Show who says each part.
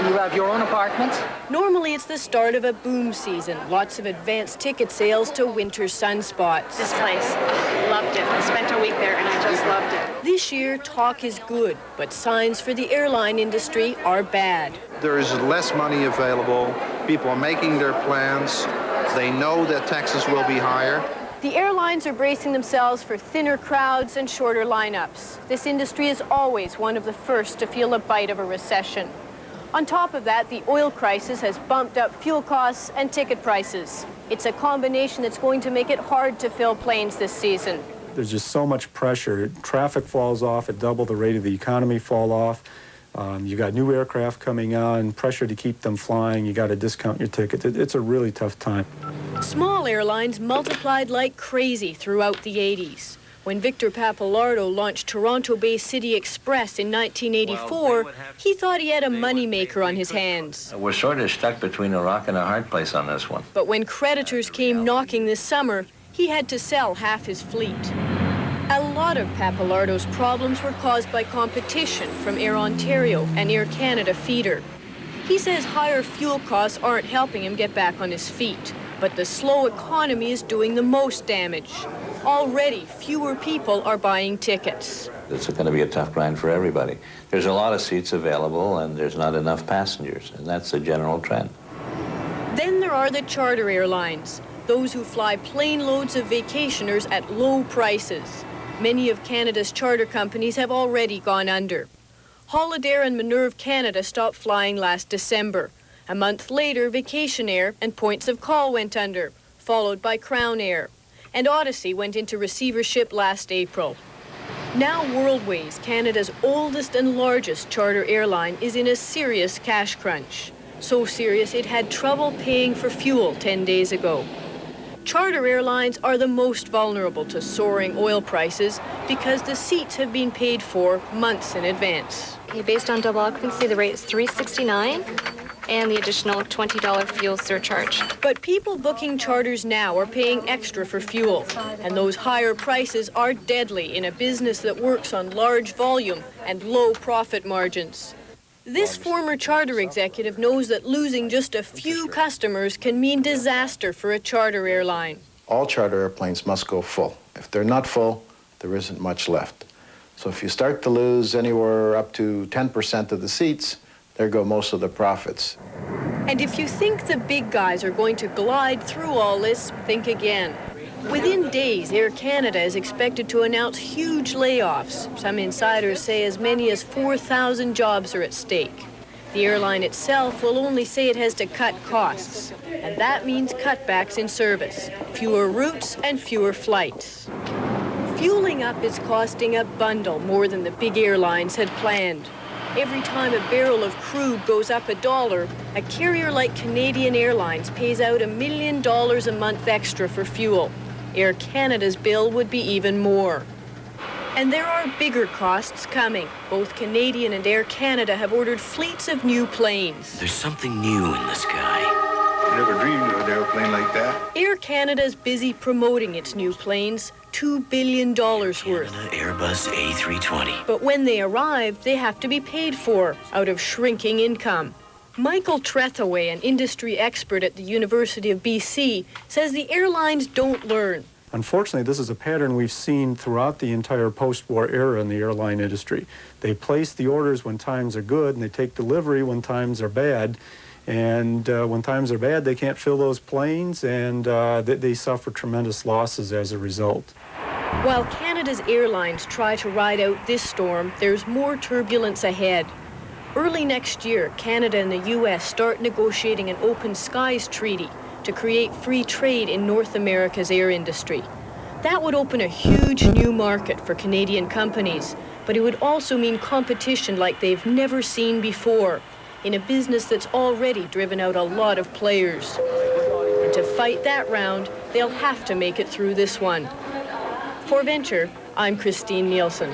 Speaker 1: you have your own apartment?
Speaker 2: Normally, it's the start of a boom season. Lots of advanced ticket sales to winter sunspots.
Speaker 3: This place, loved it. I spent a week there and I just loved it.
Speaker 2: This year, talk is good, but signs for the airline industry are bad.
Speaker 4: There's less money available. People are making their plans. They know that taxes will be higher.
Speaker 2: The airlines are bracing themselves for thinner crowds and shorter lineups. This industry is always one of the first to feel the bite of a recession. On top of that, the oil crisis has bumped up fuel costs and ticket prices. It's a combination that's going to make it hard to fill planes this season.
Speaker 5: There's just so much pressure. Traffic falls off at double the rate of the economy fall off. You got new aircraft coming on, pressure to keep them flying. You got to discount your tickets. It's a really tough time.
Speaker 2: Small airlines multiplied like crazy throughout the 80s. When Victor Pappalardo launched Toronto-based CityExpress in 1984, he thought he had a moneymaker on his hands.
Speaker 6: We're sort of stuck between a rock and a hard place on this one.
Speaker 2: But when creditors came knocking this summer, he had to sell half his fleet. A lot of Pappalardo's problems were caused by competition from Air Ontario and Air Canada feeder. He says higher fuel costs aren't helping him get back on his feet, but the slow economy is doing the most damage. Already, fewer people are buying tickets.
Speaker 6: It's going to be a tough grind for everybody. There's a lot of seats available and there's not enough passengers, and that's the general trend.
Speaker 2: Then there are the charter airlines, those who fly plane loads of vacationers at low prices. Many of Canada's charter companies have already gone under. Holidair and Minerve Canada stopped flying last December. A month later, Vacation Air and Points of Call went under, followed by Crown Air. And Odyssey went into receivership last April. Now Worldways, Canada's oldest and largest charter airline, is in a serious cash crunch. So serious it had trouble paying for fuel 10 days ago. Charter airlines are the most vulnerable to soaring oil prices because the seats have been paid for months in advance.
Speaker 3: Okay, based on double occupancy, the rate is $369 and the additional $20 fuel surcharge.
Speaker 2: But people booking charters now are paying extra for fuel, and those higher prices are deadly in a business that works on large volume and low profit margins. This former charter executive knows that losing just a few customers can mean disaster for a charter airline.
Speaker 7: All charter airplanes must go full. If they're not full, there isn't much left. So if you start to lose anywhere up to 10% of the seats, there go most of the profits.
Speaker 2: And if you think the big guys are going to glide through all this, think again. Within days, Air Canada is expected to announce huge layoffs. Some insiders say as many as 4,000 jobs are at stake. The airline itself will only say it has to cut costs, and that means cutbacks in service, fewer routes and fewer flights. Fueling up is costing a bundle more than the big airlines had planned. Every time a barrel of crude goes up $1, a carrier like Canadian Airlines pays out $1 million a month extra for fuel. Air Canada's bill would be even more. And there are bigger costs coming. Both Canadian and Air Canada have ordered fleets of new planes.
Speaker 8: There's something new in the sky.
Speaker 9: I never dreamed of an airplane like that.
Speaker 2: Air Canada's busy promoting its new planes, $2 billion worth.
Speaker 8: Canada Airbus A320.
Speaker 2: But when they arrive, they have to be paid for out of shrinking income. Michael Trethaway, an industry expert at the University of BC, says the airlines don't learn.
Speaker 5: Unfortunately, this is a pattern we've seen throughout the entire post-war era in the airline industry. They place the orders when times are good, and they take delivery when times are bad. And when times are bad, they can't fill those planes, and they suffer tremendous losses as a result.
Speaker 2: While Canada's airlines try to ride out this storm, there's more turbulence ahead. Early next year, Canada and the U.S. start negotiating an open skies treaty to create free trade in North America's air industry. That would open a huge new market for Canadian companies, but it would also mean competition like they've never seen before in a business that's already driven out a lot of players. And to fight that round, they'll have to make it through this one. For Venture, I'm Christine Nielsen.